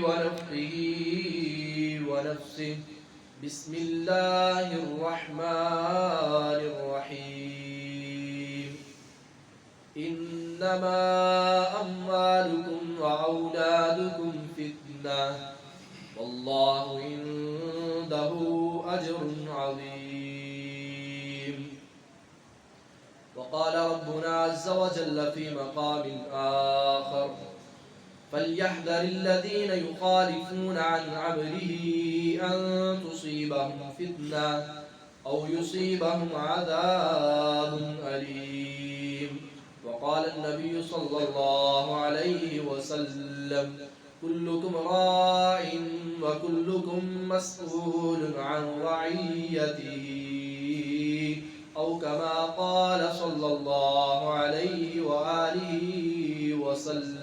ونفخه ونفسه بسم الله الرحمن الرحيم إنما أموالكم وأولادكم فتنة والله عنده أجر عظيم. وقال ربنا عز وجل في مقام آخر فليحذر الذين يخالفون عن أمره أن تصيبهم فتنة أو يصيبهم عذاب أليم. وقال النبي صلى الله عليه وسلم كلكم راع وكلكم مسؤول عن رعيته أو كما قال صلى الله عليه وآله وسلم.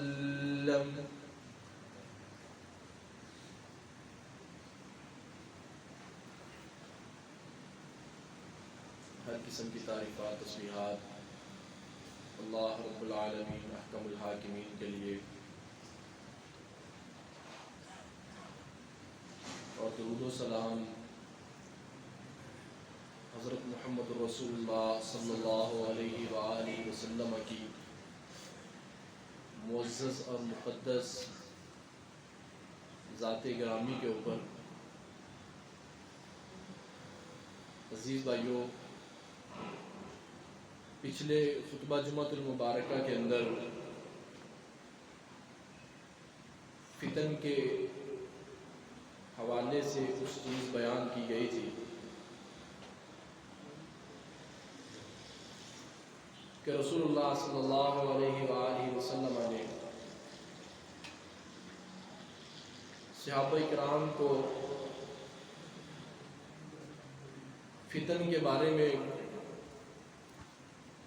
ہر قسم کی تعریفات تسبیحات اللہ رب العالمین احکم الحاکمین کے لیے، اور درود و سلام حضرت محمد رسول اللہ صلی اللہ علیہ وآلہ وسلم کی معزز اور مقدس ذات گرامی کے اوپر. عزیز بھائیوں، پچھلے خطبہ جمعۃ المبارکہ کے اندر فتن کے حوالے سے کچھ چیز بیان کی گئی تھی کہ رسول اللہ صلی اللہ علیہ وآلہ وسلم نے صحابہ کرام کو فتن کے بارے میں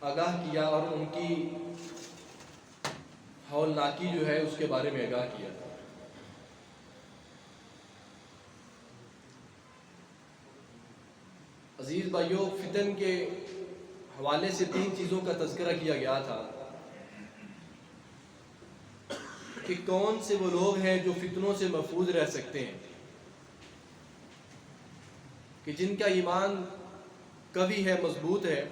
آگاہ کیا اور ان کی ہولناکی جو ہے اس کے بارے میں آگاہ کیا. عزیز بھائیوں، فتن کے حوالے سے 3 چیزوں کا تذکرہ کیا گیا تھا کہ کون سے وہ لوگ ہیں جو فتنوں سے محفوظ رہ سکتے ہیں، کہ جن کا ایمان قوی ہے، مضبوط ہے،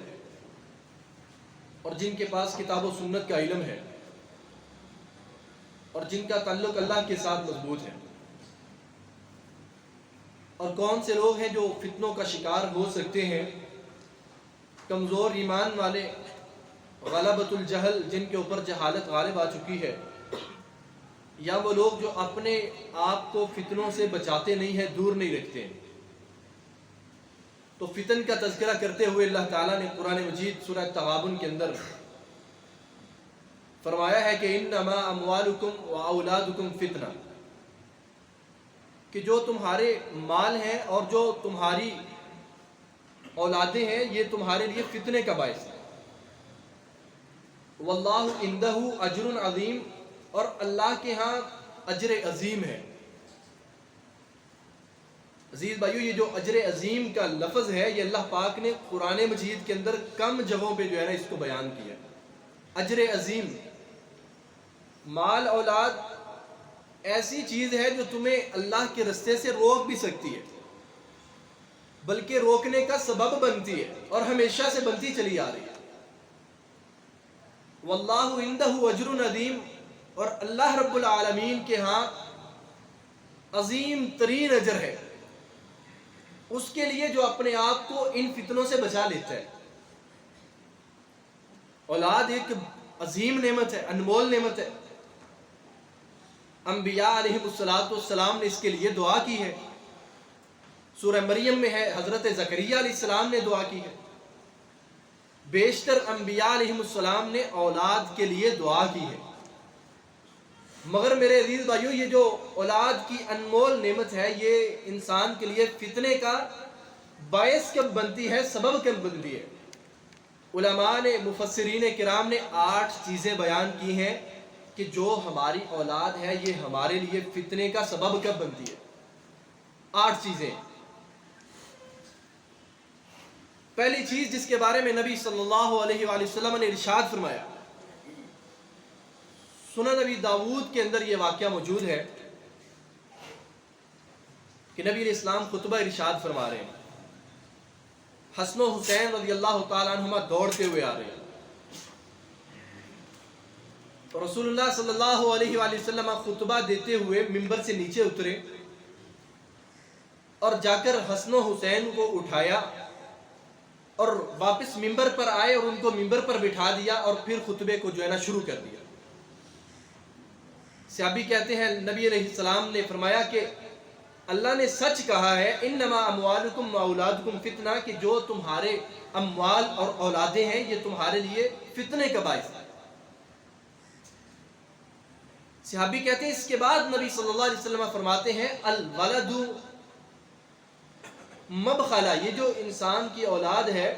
اور جن کے پاس کتاب و سنت کا علم ہے، اور جن کا تعلق اللہ کے ساتھ مضبوط ہے. اور کون سے لوگ ہیں جو فتنوں کا شکار ہو سکتے ہیں؟ کمزور ایمان والے، غلبۃ الجہل، جن کے اوپر جہالت غالب آ چکی ہے، یا وہ لوگ جو اپنے آپ کو فتنوں سے بچاتے نہیں ہیں، دور نہیں رکھتے ہیں. تو فتن کا تذکرہ کرتے ہوئے اللہ تعالیٰ نے قرآن مجید سورہ تغابن کے اندر فرمایا ہے کہ انما اموالکم واولادکم فتنہ، کہ جو تمہارے مال ہیں اور جو تمہاری اولادیں ہیں یہ تمہارے لیے فتنے کا باعث ہے. واللہ عندہ اجر عظیم، اور اللہ کے ہاں اجر عظیم ہے. عزیز بھائیو، یہ جو اجر عظیم کا لفظ ہے یہ اللہ پاک نے قرآن مجید کے اندر کم جگہوں پہ جو ہے نا اس کو بیان کیا. اجر عظیم، مال اولاد ایسی چیز ہے جو تمہیں اللہ کے رستے سے روک بھی سکتی ہے، بلکہ روکنے کا سبب بنتی ہے اور ہمیشہ سے بنتی چلی آ رہی ہے. واللہ عندہ اجر عظیم، اور اللہ رب العالمین کے ہاں عظیم ترین اجر ہے اس کے لیے جو اپنے آپ کو ان فتنوں سے بچا لیتا ہے. اولاد ایک عظیم نعمت ہے، انمول نعمت ہے. انبیاء علیہ السلام نے اس کے لیے دعا کی ہے. سورہ مریم میں ہے، حضرت زکریا علیہ السلام نے دعا کی ہے. بیشتر انبیاء علیہ السلام نے اولاد کے لیے دعا کی ہے. مگر میرے عزیز بھائیو، یہ جو اولاد کی انمول نعمت ہے یہ انسان کے لیے فتنے کا باعث کب بنتی ہے، سبب کب بنتی ہے؟ علماء نے، مفسرین کرام نے 8 چیزیں بیان کی ہیں کہ جو ہماری اولاد ہے یہ ہمارے لیے فتنے کا سبب کب بنتی ہے. 8 چیزیں. پہلی چیز جس کے بارے میں نبی صلی اللہ علیہ وآلہ وسلم نے ارشاد فرمایا، سنن نبی داؤد کے اندر یہ واقعہ موجود ہے کہ نبی علیہ السلام خطبہ ارشاد فرما رہے ہیں، حسن و حسین رضی اللہ تعالیٰ عنہما دوڑتے ہوئے آ رہے ہیں، تو رسول اللہ صلی اللہ علیہ وآلہ وسلم خطبہ دیتے ہوئے ممبر سے نیچے اترے اور جا کر حسن و حسین کو اٹھایا اور واپس ممبر پر آئے اور ان کو ممبر پر بٹھا دیا اور پھر خطبے کو جو ہے نا شروع کر دیا۔ صحابی کہتے ہیں نبی علیہ السلام نے فرمایا کہ اللہ نے سچ کہا ہے، انما اموالکم و اولادکم فتنہ، کہ جو تمہارے اموال اور اولادیں ہیں یہ تمہارے لیے فتنے کا باعث ہے۔ صحابی کہتے ہیں اس کے بعد نبی صلی اللہ علیہ وسلم فرماتے ہیں الولد مبخلا، یہ جو انسان کی اولاد ہے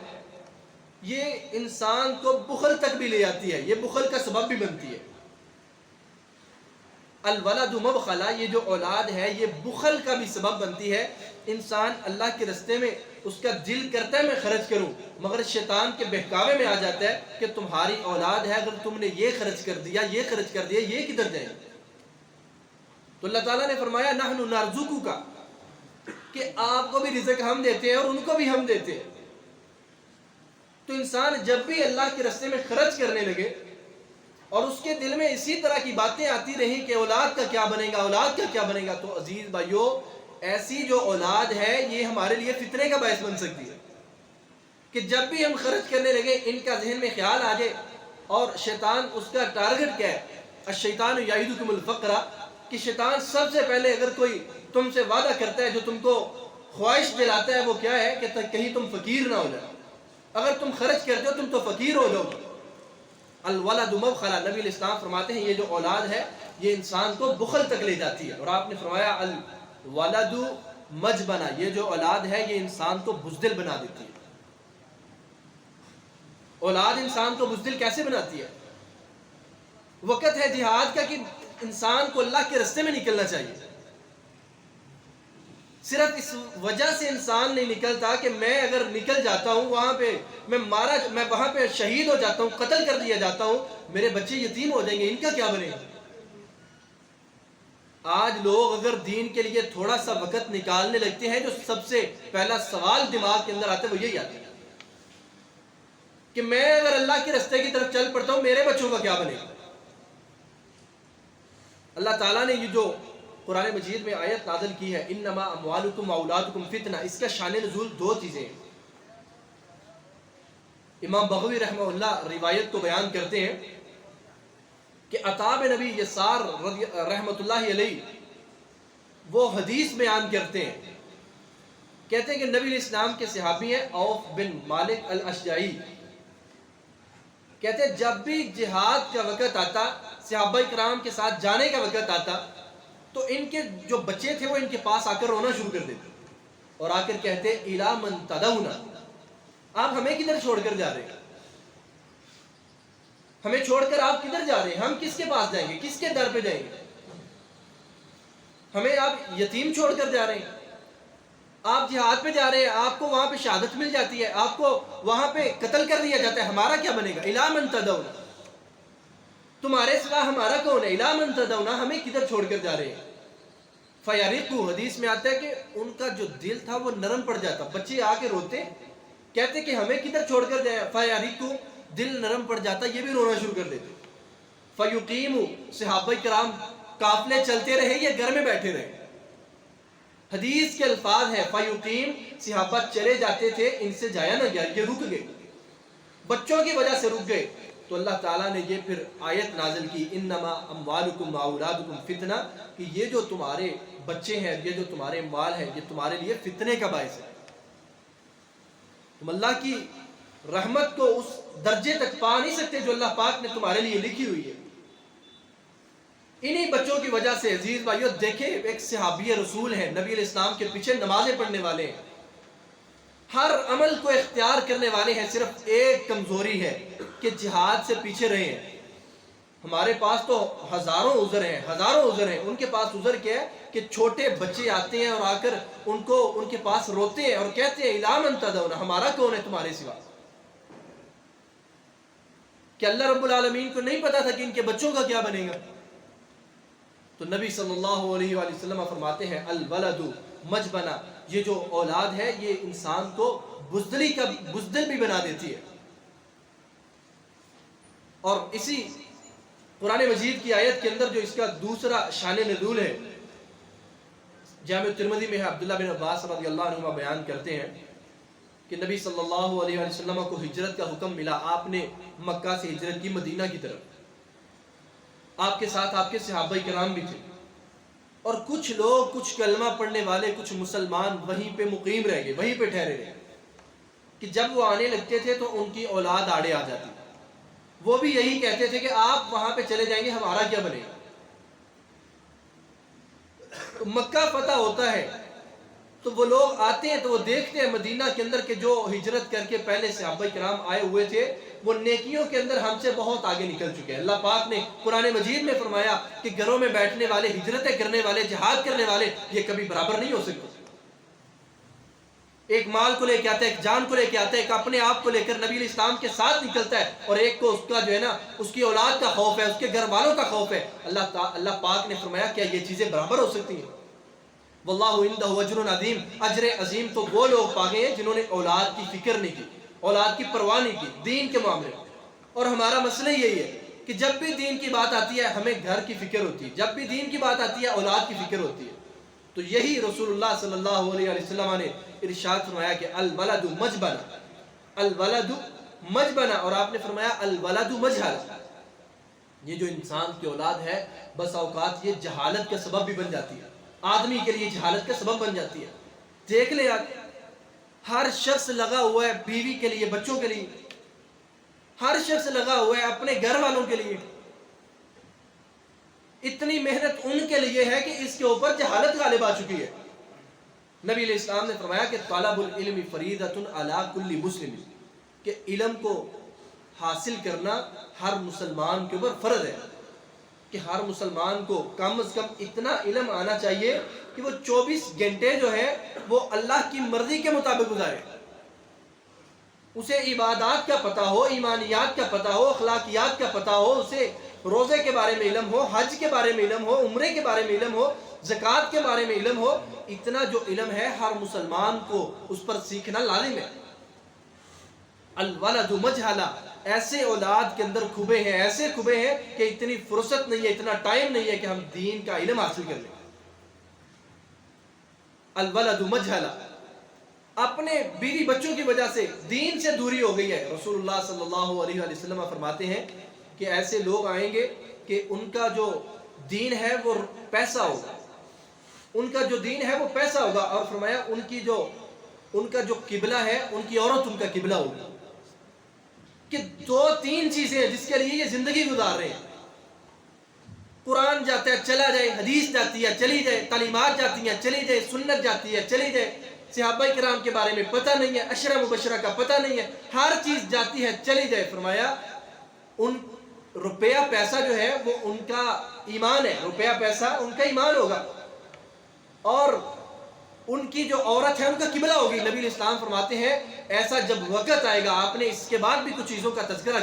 یہ انسان کو بخل تک بھی لے آتی ہے، یہ بخل کا سبب بھی بنتی ہے۔ الولد مبخلا، یہ جو اولاد ہے یہ بخل کا بھی سبب بنتی ہے۔ انسان اللہ کے رستے میں اس کا دل کرتا ہے میں خرچ کروں، مگر شیطان کے بہکاوے میں آ جاتا ہے کہ تمہاری اولاد ہے، اگر تم نے یہ خرچ کر دیا یہ خرچ کر دیا یہ کدھر جائیں گے؟ تو اللہ تعالیٰ نے فرمایا نحن نرزقک، کہ آپ کو بھی رزق ہم دیتے ہیں اور ان کو بھی ہم دیتے ہیں۔ تو انسان جب بھی اللہ کے رستے میں خرچ کرنے لگے اور اس کے دل میں اسی طرح کی باتیں آتی رہیں کہ اولاد کا کیا بنے گا، اولاد کا کیا بنے گا، تو عزیز بھائیو ایسی جو اولاد ہے یہ ہمارے لیے فتنے کا باعث بن سکتی ہے کہ جب بھی ہم خرچ کرنے لگے ان کا ذہن میں خیال آ جائے، اور شیطان اس کا ٹارگٹ کیا ہے، الشیطان یعیدکم الفقر، کہ شیطان سب سے پہلے اگر کوئی تم سے وعدہ کرتا ہے جو تم کو خواہش دلاتا ہے وہ کیا ہے کہ کہیں تم فقیر نہ ہو جاؤ، اگر تم خرچ کرتے ہو تم تو فقیر ہو جاؤ۔ الولد مبخلا، نبی علیہ السلام فرماتے ہیں یہ جو اولاد ہے یہ انسان کو بخل تک لے جاتی ہے، اور آپ نے فرمایا الولد مجبنا، یہ جو اولاد ہے یہ انسان کو بزدل بنا دیتی ہے۔ اولاد انسان کو بزدل کیسے بناتی ہے؟ وقت ہے جہاد کا کہ انسان کو اللہ کے راستے میں نکلنا چاہیے، صرف اس وجہ سے انسان نہیں نکلتا کہ میں اگر نکل جاتا ہوں وہاں پہ میں وہاں پہ شہید ہو جاتا ہوں، قتل کر دیا جاتا ہوں، میرے بچے یتیم ہو جائیں گے، ان کا کیا بنے گا؟ آج لوگ اگر دین کے لیے تھوڑا سا وقت نکالنے لگتے ہیں جو سب سے پہلا سوال دماغ کے اندر آتا ہے وہ یہی آتا ہے کہ میں اگر اللہ کے راستے کی طرف چل پڑتا ہوں میرے بچوں کا کیا بنے گا؟ اللہ تعالیٰ نے یہ جو قرآن مجید میں آیت نازل کی ہے انما اموالکم و اولادکم فتنہ، اس کا شان نزول دو چیزیں ہیں۔ امام بغوی رحمہ اللہ روایت کو بیان کرتے ہیں کہ عطا بن نبی یسار رحمۃ اللہ علیہ وہ حدیث بیان کرتے ہیں، کہتے ہیں کہ نبی علیہ السلام کے صحابی ہیں عوف بن مالک الاشجعی، کہتے ہیں جب بھی جہاد کا وقت آتا، صحابہ کرام کے ساتھ جانے کا وقت آتا، تو ان کے جو بچے تھے وہ ان کے پاس آ کر رونا شروع کر دیتے اور آ کر کہتے الی من تدعون، آپ ہمیں کدھر چھوڑ کر جا رہے ہیں؟ ہمیں چھوڑ کر آپ کدھر جا رہے ہیں؟ ہم کس کے پاس جائیں گے؟ کس کے در پہ جائیں گے؟ ہمیں آپ یتیم چھوڑ کر جا رہے ہیں، آپ جہاد پہ جا رہے ہیں، آپ کو وہاں پہ شہادت مل جاتی ہے، آپ کو وہاں پہ قتل کر دیا جاتا ہے، ہمارا کیا بنے گا؟ الی من تدعون، تمہارے سوا ہمارا کون ہے؟ الی من تدعون، ہمیں کدھر چھوڑ کر جا رہے ہیں؟ فیارقو، حدیث میں آتا ہے کہ ان کا جو دل تھا وہ نرم پڑ جاتا، بچے آ کے روتے، کہتے کہ ہمیں کدھر چھوڑ کر جائیں، فیارقو، دل نرم پڑ جاتا، یہ بھی رونا شروع کر دیتے۔ فیقیم، صحابہ کرام قافلے چلتے رہے یا گھر میں بیٹھے رہے؟ حدیث کے الفاظ ہیں فیقیم، صحابہ چلے جاتے تھے، ان سے جایا نہ گیا، یہ رک گئے، بچوں کی وجہ سے رک گئے۔ تو اللہ تعالیٰ نے یہ پھر آیت نازل کی انما اموالکم و اولادکم فتنہ، کہ یہ جو تمہارے بچے ہیں، یہ جو تمہارے مال ہیں، یہ تمہارے لیے فتنے کا باعث ہے۔ تم اللہ کی رحمت کو اس درجے تک پا نہیں سکتے جو اللہ پاک نے تمہارے لیے لکھی ہوئی ہے۔ انہی بچوں کی وجہ سے عزیز بھائیو دیکھیں، ایک صحابی رسول ہیں، نبی علیہ السلام کے پیچھے نمازیں پڑھنے والے ہیں، ہر عمل کو اختیار کرنے والے ہیں، صرف ایک کمزوری ہے کہ جہاد سے پیچھے رہے ہیں۔ ہمارے پاس تو ہزاروں عذر ہیں، ان کے پاس عذر کیا ہے کہ چھوٹے بچے آتے ہیں اور آ کر ان کے پاس روتے ہیں اور کہتے ہیں الی من تدعون، ہمارا کون ہے تمہارے سوا؟ کہ اللہ رب العالمین کو نہیں پتا تھا کہ ان کے بچوں کا کیا بنے گا؟ تو تو نبی صلی اللہ علیہ وآلہ وسلم فرماتے ہیں الولد مجبنا، یہ جو اولاد ہے یہ انسان کو بزدل بھی بنا دیتی ہے۔ اور اسی قرآن مجید کی آیت کے اندر جو اس کا دوسرا شان نزول ہے، جامع ترمذی میں ہے، عبداللہ بن عباس رضی اللہ عنہما بیان کرتے ہیں کہ نبی صلی اللہ علیہ وسلم کو ہجرت کا حکم ملا۔ آپ نے مکہ سے ہجرت کی مدینہ کی طرف، آپ کے ساتھ آپ کے صحابہ کرام بھی تھے، اور کچھ لوگ، کچھ کلمہ پڑھنے والے، کچھ مسلمان وہیں پہ مقیم رہ گئے، وہیں پہ ٹھہرے رہے کہ جب وہ آنے لگتے تھے تو ان کی اولاد آڑے آ جاتی، وہ بھی یہی کہتے تھے کہ آپ وہاں پہ چلے جائیں گے ہمارا کیا بنے گا۔ تو مکہ فتح ہوتا ہے تو وہ لوگ آتے ہیں تو وہ دیکھتے ہیں مدینہ کے اندر کہ جو ہجرت کر کے پہلے صحابہ کرام آئے ہوئے تھے وہ نیکیوں کے اندر ہم سے بہت آگے نکل چکے ہیں۔ اللہ پاک نے قرآن مجید میں فرمایا کہ گھروں میں بیٹھنے والے، ہجرتیں کرنے والے، جہاد کرنے والے یہ کبھی برابر نہیں ہو سکتے۔ ایک مال کو لے کے آتا ہے، ایک جان کو لے کے آتا ہے، ایک اپنے آپ کو لے کر نبی علیہ السلام کے ساتھ نکلتا ہے، اور ایک کو اس کا جو ہے نا اس کی اولاد کا خوف ہے، اس کے گھر والوں کا خوف ہے۔ اللہ پاک نے فرمایا کیا یہ چیزیں برابر ہو سکتی ہیں؟ واللہ عندہ اجر عظیم، اجر عظیم تو وہ لوگ پا گئے ہیں جنہوں نے اولاد کی فکر نہیں کی، اولاد کی پرواہ نہیں کی دین کے معاملے میں۔ اور ہمارا مسئلہ یہی ہے کہ جب بھی دین کی بات آتی ہے ہمیں گھر کی فکر ہوتی ہے، جب بھی دین کی بات آتی ہے اولاد کی فکر ہوتی ہے۔ تو یہی رسول اللہ صلی اللہ علیہ وسلم نے ارشاد فرمایا کہ الولد مجبنا، الولد مجبنا، اور آپ نے فرمایا الولد مجہلا، یہ جو انسان کی اولاد ہے بس اوقات یہ جہالت کا سبب بھی بن جاتی ہے، آدمی کے لیے جہالت کا سبب بن جاتی ہے۔ دیکھ لے ہر شخص لگا ہوا ہے بیوی کے لیے، بچوں کے لیے، ہر شخص لگا ہوا ہے اپنے گھر والوں کے لیے، اتنی محنت ان کے لیے ہے کہ اس کے اوپر جہالت غالب آ چکی ہے۔ نبی علیہ السلام نے فرمایا کہ طالب العلم فریضۃ علی کل مسلم، کہ علم کو حاصل کرنا ہر مسلمان کے اوپر فرض ہے، کہ ہر مسلمان کو کم از کم اتنا علم آنا چاہیے کہ وہ 24 گھنٹے جو ہے وہ اللہ کی مرضی کے مطابق گزارے، اسے عبادات کا پتہ ہو، ایمانیات کا پتہ ہو، اخلاقیات کا پتہ ہو، اسے روزے کے بارے میں علم ہو، حج کے بارے میں علم ہو، عمرے کے بارے میں علم ہو، زکوٰۃ کے بارے میں علم ہو۔ اتنا جو علم ہے ہر مسلمان کو اس پر سیکھنا لازم ہے۔ الولد مجہلا، ایسے اولاد کے اندر کھبے ہیں، ایسے کھبے ہیں کہ اتنی فرصت نہیں ہے، اتنا ٹائم نہیں ہے کہ ہم دین کا علم حاصل کر لیں۔ الولد مجہلا، اپنے بیوی بچوں کی وجہ سے دین سے دوری ہو گئی ہے۔ رسول اللہ صلی اللہ علیہ وسلم فرماتے ہیں کہ ایسے لوگ آئیں گے کہ ان کا جو دین ہے وہ پیسہ ہوگا، ان کا جو دین ہے وہ پیسہ ہوگا، اور فرمایا ان کا جو قبلہ ہے، ان کی عورت ان کا قبلہ ہوگا، کہ 2-3 چیزیں ہیں جس کے لیے یہ زندگی گزار رہے ہیں۔ قرآن جاتا ہے چلا جائے، حدیث جاتی ہے چلی جائے، تعلیمات جاتی ہیں چلی جائے، سنت جاتی ہے چلی جائے، صحابہ کرام کے بارے میں پتہ نہیں ہے، عشرہ مبشرہ کا پتہ نہیں ہے، ہر چیز جاتی ہے چلی جائے۔ فرمایا ان روپیہ پیسہ جو ہے وہ ان کا ایمان ہے، روپیہ پیسہ ان کا ایمان ہوگا، اور ان کی جو عورت ہے ان کا قبلہ ہوگی۔ نبی علیہ السلام فرماتے ہیں ایسا جب وقت آئے گا، آپ نے اس کے بعد بھی کچھ چیزوں کا تذکرہ